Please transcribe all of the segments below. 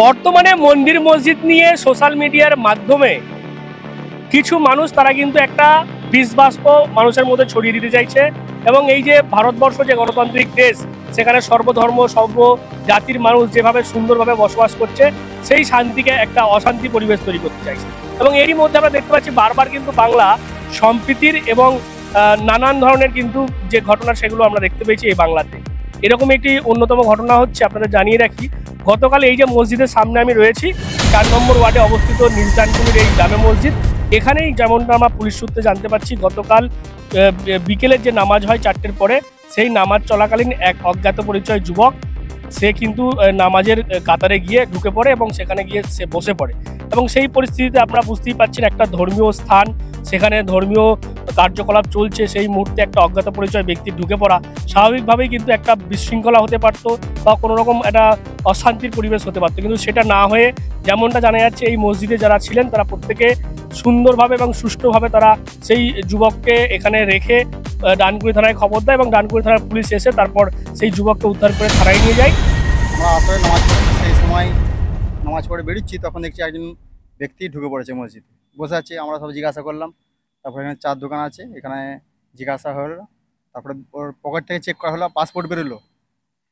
বর্তমানে মন্দির মসজিদ নিয়ে সোশ্যাল মিডিয়ার মাধ্যমে কিছু মানুষ তারা কিন্তু একটা বিষবাষ্প মানুষের মধ্যে ছড়িয়ে দিতে চাইছে, এবং এই যে ভারতবর্ষ যে গণতান্ত্রিক দেশ, সেখানে সর্বধর্ম সর্ব জাতির মানুষ যেভাবে সুন্দরভাবে বসবাস করছে, সেই শান্তিকে একটা অশান্তি পরিবেশ তৈরি করতে চাইছে। এবং এরই মধ্যে আমরা দেখতে পাচ্ছি বারবার কিন্তু বাংলা সম্প্রীতির এবং নানান ধরনের কিন্তু যে ঘটনা, সেগুলো আমরা দেখতে পেয়েছি এই বাংলাতে। এরকম একটি অন্যতম ঘটনা হচ্ছে, আপনাদের জানিয়ে রাখি, গতকাল এই যে মসজিদের সামনে আমি রয়েছি, 4 নম্বর ওয়ার্ডে অবস্থিত নিজদানপুরের এই জামে মসজিদ, এখানেই যেমনটা আমরা পুলিশ সূত্রে জানতে পারছি, গতকাল বিকেলের যে নামাজ হয় 4টের পরে, সেই নামাজ চলাকালীন এক অজ্ঞাত পরিচয় যুবক সে কিন্তু নামাজের কাতারে গিয়ে ঢুকে পড়ে এবং সেখানে গিয়ে সে বসে পড়ে। এবং সেই পরিস্থিতিতে আপনারা বুঝতেই পারছেন, একটা ধর্মীয় স্থান, সেখানে ধর্মীয় কার্যকলাপ চলছে, সেই মুহূর্তে একটা অজ্ঞাত পরিচয় ব্যক্তি ঢুকে পড়া স্বাভাবিকভাবেই কিন্তু একটা বিশৃঙ্খলা হতে পারতো বা কোনো রকম একটা অশান্তির পরিবেশ হতে পারতো, কিন্তু সেটা না হয়ে যেমনটা জানা যাচ্ছে, এই মসজিদে যারা ছিলেন তারা প্রত্যেকে সুন্দরভাবে এবং সুষ্ঠুভাবে তারা সেই যুবককে এখানে রেখে ডানকুনি থানায় খবর দেয়, এবং ডানকুনি থানার পুলিশ এসে তারপর সেই যুবককে উদ্ধার করে থানায় নিয়ে যায়। আমরা আসলে নামাজ পড়ছি, সেই সময় নামাজ পড়ে বেরোচ্ছি, তখন দেখছি একজন ব্যক্তি ঢুকে পড়েছে মসজিদে, বসে আছে। আমরা সব জিজ্ঞাসা করলাম, তারপরে এখানে চার দোকান আছে, এখানে জিজ্ঞাসা হলো, তারপরে ওর পকেট থেকে চেক করা হলো, পাসপোর্ট বেরোলো,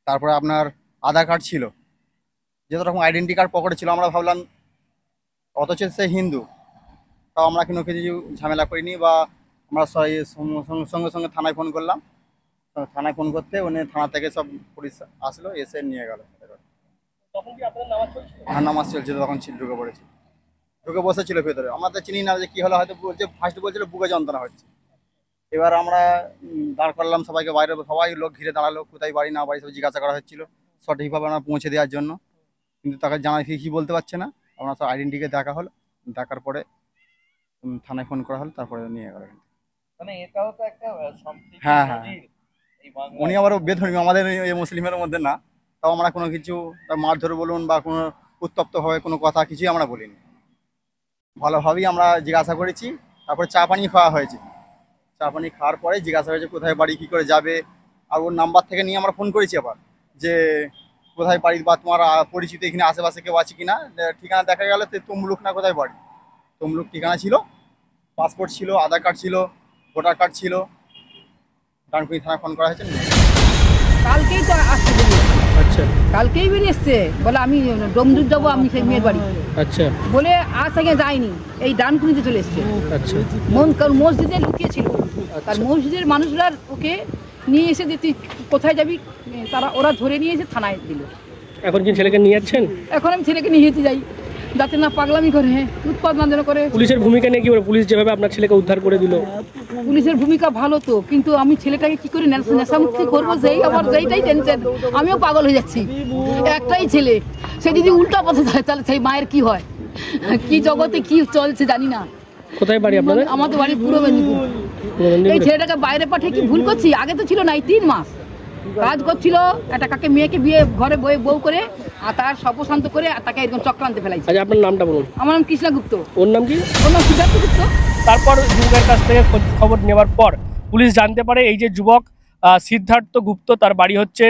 তারপরে আপনার আধার কার্ড ছিল, যত রকম আইডেন্টি কার্ড পকেটে ছিল। আমরা ভাবলাম, অথচ সে হিন্দু, তাও আমরা কোনো কিছু ঝামেলা করিনি, বা আমরা সঙ্গে সঙ্গে থানায় ফোন করলাম। থানায় ফোন করতে উনি থানা থেকে সব পুলিশ আসলো, এসে নিয়ে গেল। তখন কি আপনাদের নামাজ চলছিল? আর নামাজ চলছিল, তখন ছিল ঢুকে পড়েছি, ঢুকে বসেছিল ভেতরে। আমরা তো চিনি না যে কি হলো, হয়তো বলছে, ফার্স্ট বলছিল বুকে যন্ত্রণা হচ্ছে। এবার আমরা দাঁড় করলাম সবাইকে, বাইরে সবাই লোক ঘিরে দাঁড়ালো, কোথায় বাড়ি না বাড়ি সব জিজ্ঞাসা করা হচ্ছিল সঠিকভাবে আমরা পৌঁছে দেওয়ার জন্য, কিন্তু তাকে জানা কি বলতে পারছে না। আমরা সব আইডেন্টিকে দেখা হলো, দেখার পরে থানায় ফোন করা হলো, তারপরে নিয়ে গেল। মানে এটাও তো একটা সম্প্রীতি হ্যাঁ, হ্যাঁ, নজির এই বাংলায়। উনি আবার বেধর্মী, আমাদের এই মুসলিমের মধ্যে না। তাও আমরা কোনো কিছু মারধর বলুন বা কোনো উত্তপ্ত হয়ে কোনো কথা কিছুই আমরা বলিনি, ভালোভাবেই আমরা জিজ্ঞাসা করেছি। তারপরে চা পানি খাওয়া হয়েছে, চা পানি খাওয়ার পরে জিজ্ঞাসা হয়েছে কোথায় বাড়ি, কী করে যাবে। আর ওর নাম্বার থেকে নিয়ে আমরা ফোন করেছি আবার, যে কোথায় বাড়ি বা তোমার পরিচিত এখানে আশেপাশে কেউ আছে কিনা। ঠিকানা দেখা গেল তমলুক না কোথায় বাড়ি, তমলুক ঠিকানা ছিল, পাসপোর্ট ছিল, আধার কার্ড ছিল, ভোটার কার্ড ছিল। ডানকুনি থানায় ফোন করা হয়েছে। কালকেই তো আসছে বেরিয়ে, আচ্ছা কালকেই বেরিয়ে এসছে, বলে আমি ডোমজুর যাবো, আমি সেই মেয়ের বাড়ি আচ্ছা বলে আজ থেকে যায়নি, এই ডানকুনিতে চলে এসছে। আচ্ছা কারণ মসজিদে লুকিয়েছিল, তার মসজিদের মানুষরা ওকে নিয়ে এসে যে তুই কোথায় যাবি, ওরা ধরে নিয়ে এসে থানায় দিল। এখন কি ছেলেকে নিয়ে যাচ্ছেন? এখন আমি ছেলেকে নিয়ে যেতে যাই, যাতে না পাগলামি করে, উৎপাদ না যেন করে। পুলিশের ভূমিকা নিয়ে কি বলে? পুলিশ যেভাবে আপনার ছেলেকে উদ্ধার করে দিল, পুলিশের ভূমিকা ভালো তো, কিন্তু আমি ছেলেটাকে কি করে নেশামুক্তি করবো, সেই আমার সেইটাই টেনশন। আমিও পাগল হয়ে যাচ্ছি, একটাই ছেলে, সে যদি উল্টা পথে যায় তাহলে সেই মায়ের কি হয়, কি জগতে কি চলছে জানি না। কোথায় বাড়ি আপনাদের? আমাদের বাড়ি পূর্ব মেদিনীপুর। এই ছেলেটাকে বাইরে পাঠিয়ে কি ভুল করছি? আগে তো ছিল না, এই 3 মাস কাজ করছিল, একটা কাকে মেয়েকে বিয়ে ঘরে বউ করে, আর তার সর্বশান্ত করে, আর তাকে এরকম চক্রান্তে ফেলাইছে। আচ্ছা, আপনার নামটা বলুন। আমার নাম কৃষ্ণা গুপ্ত। ওর নাম কি? ওর নাম সিদ্ধার্থ গুপ্ত। তারপর যুবকের কাছ থেকে খবর নেওয়ার পর পুলিশ জানতে পারে এই যে যুবক সিদ্ধার্থ গুপ্ত, তার বাড়ি হচ্ছে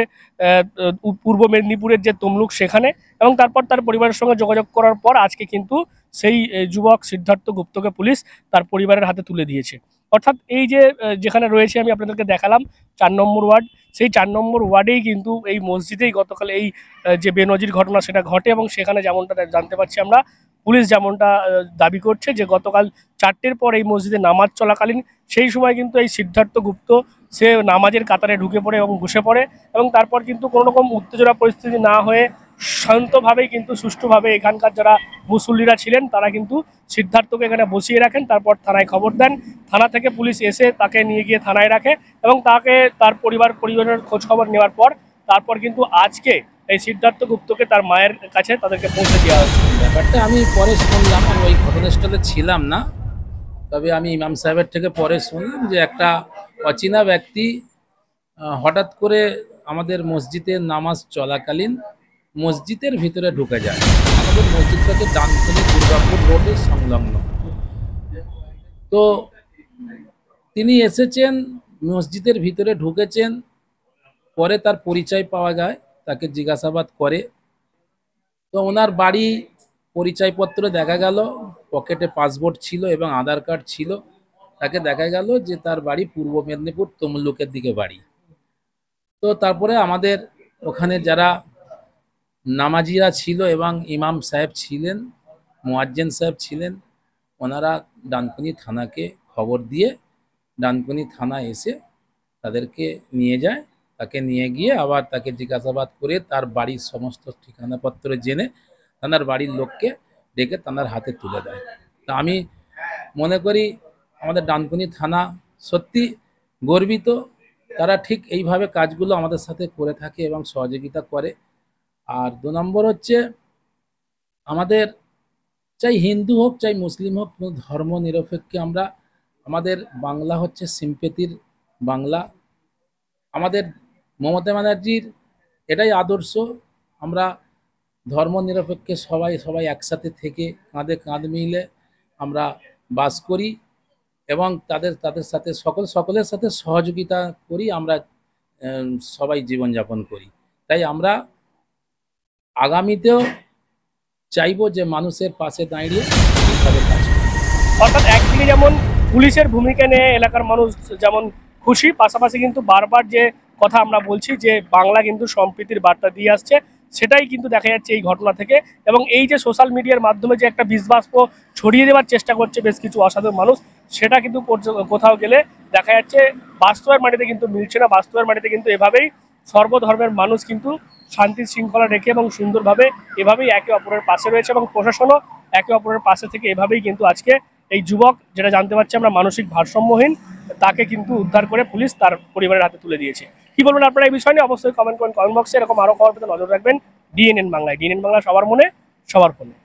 পূর্ব মেদিনীপুরের যে তমলুক সেখানে, এবং তারপর তার পরিবারের সঙ্গে যোগাযোগ করার পর আজকে কিন্তু সেই যুবক সিদ্ধার্থ গুপ্তকে পুলিশ তার পরিবারের হাতে তুলে দিয়েছে। অর্থাৎ এই যে যেখানে রয়েছে আমি আপনাদেরকে দেখালাম 4 নম্বর ওয়ার্ড, সেই 4 নম্বর ওয়ার্ডেই কিন্তু এই মসজিদেই গতকাল এই যে বেনজির ঘটনা সেটা ঘটে, এবং সেখানে যেমনটা জানতে পারছি আমরা, পুলিশ যেমনটা দাবি করছে যে গতকাল 4টের পর এই মসজিদে নামাজ চলাকালীন সেই সময় কিন্তু এই সিদ্ধার্থ গুপ্ত সে নামাজের কাতারে ঢুকে পড়ে এবং বসে পড়ে, এবং তারপর কিন্তু কোনো রকম উত্তেজনা পরিস্থিতি না হয়ে শান্তভাবেই কিন্তু সুষ্ঠুভাবে এখানকার যারা মুসল্লিরা ছিলেন তারা কিন্তু সিদ্ধার্থকে এখানে বসিয়ে রাখেন। তারপর থানায় খবর দেন, থানা থেকে পুলিশ এসে তাকে নিয়ে গিয়ে থানায় রাখে, এবং তাকে তার পরিবারের খোঁজখবর নেওয়ার পর তারপর কিন্তু আজকে এই সিদ্ধার্থ গুপ্তকে তার মায়ের কাছে তাদেরকে পৌঁছে দেওয়া হয়েছে। ব্যাপারটা আমি পরে শুনলাম, আমি ওই ঘটনাস্থলে ছিলাম না, তবে আমি ইমাম সাহেবের থেকে পরে শুনলাম যে একটা অচেনা ব্যক্তি হঠাৎ করে আমাদের মসজিদের নামাজ চলাকালীন মসজিদের ভিতরে ঢুকে যায়। আমাদের মসজিদটাকে ডানকুনি দুর্গাপুর রোডের সংলগ্ন। তো তিনি এসেছেন, মসজিদের ভিতরে ঢুকেছেন, পরে তার পরিচয় পাওয়া যায়, তাকে জিজ্ঞাসাবাদ করে তো ওনার বাড়ি পরিচয়পত্র দেখা গেল, পকেটে পাসপোর্ট ছিল এবং আধার কার্ড ছিল। তাকে দেখা গেল যে তার বাড়ি পূর্ব মেদিনীপুর তমলুকের দিকে বাড়ি। তো তারপরে আমাদের ওখানে যারা নামাজিরা ছিল এবং ইমাম সাহেব ছিলেন, মুয়াজ্জিন সাহেব ছিলেন, ওনারা ডানকুনি থানাকে খবর দিয়ে ডানকুনি থানা এসে তাদেরকে নিয়ে যায়। তাকে নিয়ে গিয়ে আবার তাকে জিজ্ঞাসাবাদ করে তার বাড়ির সমস্ত ঠিকানাপত্র জেনে তার বাড়ির লোককে ডেকে তার হাতে তুলে দেয়। তা আমি মনে করি আমাদের ডানকুনি থানা সত্যি গর্বিত। তারা ঠিক এইভাবে কাজগুলো আমাদের সাথে করে থাকে এবং সহযোগিতা করে। আর 2 নম্বর হচ্ছে, আমাদের চাই হিন্দু হোক চাই মুসলিম হোক, কোনো ধর্ম নিরপেক্ষে আমরা, আমাদের বাংলা হচ্ছে সিম্পেথির বাংলা। আমাদের মমতা ব্যানার্জির এটাই আদর্শ, আমরা ধর্ম নিরপেক্ষে সবাই একসাথে থেকে কাঁধে কাঁধ মিলে আমরা বাস করি এবং তাদের সাথে সকলের সাথে সহযোগিতা করি, আমরা সবাই জীবনযাপন করি। তাই আমরা আগামীতেও চাইবো যে মানুষের পাশে দাঁড়িয়ে এইভাবে কাজ করি। অর্থাৎ একদিকে যেমন পুলিশের ভূমিকা নিয়ে এলাকার মানুষ যেমন খুশি, পাশাপাশি কিন্তু বারবার যে কথা আমরা বলছি যে বাংলা কিন্তু সম্প্রীতির বার্তা দিয়ে আসছে, সেটাই কিন্তু দেখা যাচ্ছে এই ঘটনা থেকে। এবং এই যে সোশ্যাল মিডিয়ার মাধ্যমে যে একটা বিষবাষ্প ছড়িয়ে দেওয়ার চেষ্টা করছে বেশ কিছু অসাধু মানুষ, সেটা কিন্তু কোথাও গেলে দেখা যাচ্ছে বাস্তবের মাটিতে কিন্তু মিলছে না। বাস্তবের মাটিতে কিন্তু এভাবেই সর্বধর্মের মানুষ কিন্তু শান্তি শৃঙ্খলা রেখে এবং সুন্দরভাবে এভাবেই একে অপরের পাশে রয়েছে এবং প্রশাসনও একে অপরের পাশে থেকে এভাবেই কিন্তু আজকে এই যুবক, যেটা জানতে পারছি আমরা মানসিক ভারসাম্যহীন, তাকে কিন্তু উদ্ধার করে পুলিশ তার পরিবারের হাতে তুলে দিয়েছে। কি বলবেন আপনারা এই বিষয় নিয়ে? অবশ্যই কমেন্ট করেন কমেন্ট বক্সে। এরকম আরও খবর পেতে নজর রাখবেন ডিএনএন বাংলায়। ডিএনএন বাংলা সবার মনে সবার ফোনে।